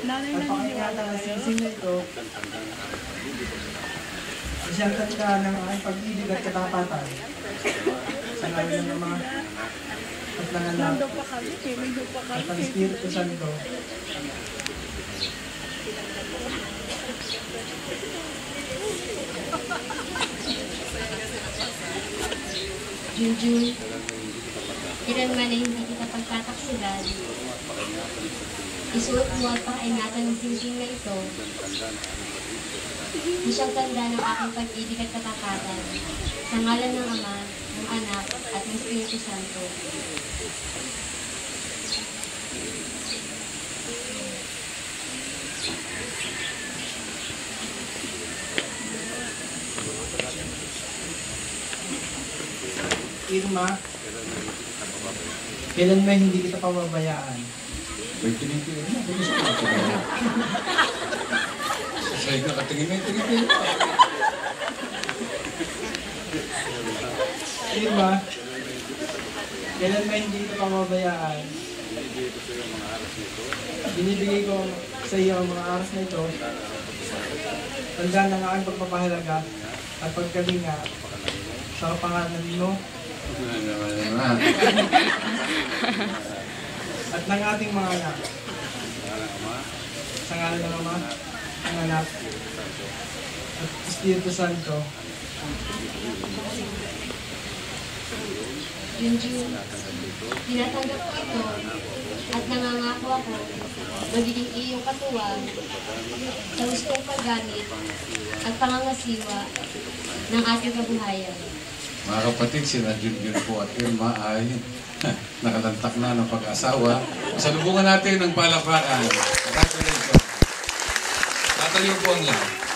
At pakinggan ng sising na ito, siyang tanda ng aking pag-ibig at katapatan. Sa ngalan ng Ama at ng Anak at ng Espiritu Santo. Junjun, kailanman ay hindi kita pagtataksilan. Isuot mo at pakaingatan ng singsing na ito. Di siyang tanda ng aking pag-ibig at katapatan. Sa ngalan ng Ama, ng Anak, at ng Espiritu Santo. Irma, kailan may hindi kita pababayaan. May tinitira na. Gusto ko ito. Sa'yo ka katingin na tinitira. Irma, kailan may hindi kita pababayaan. Binibigay ko sa iyo ang mga aras na ito. Tandaan ng aking pagpapahalaga at pagkalinga sa kapangalan mo at ng ating mga anak. Sa ngalan ng Ama, ng Anak, at Espiritu Santo. Junjun, tinatanggap ko ito at nangangako ako magiging iyong katuwang sa gustong paggamit at pangangasiwa ng ating kabuhayan. Mga kapatid, sina Junjun po at Irma ay nakalantak na ng pag-asawa. Salubungan natin ng palakpakan. Congratulations. Tatayo po ang lahat.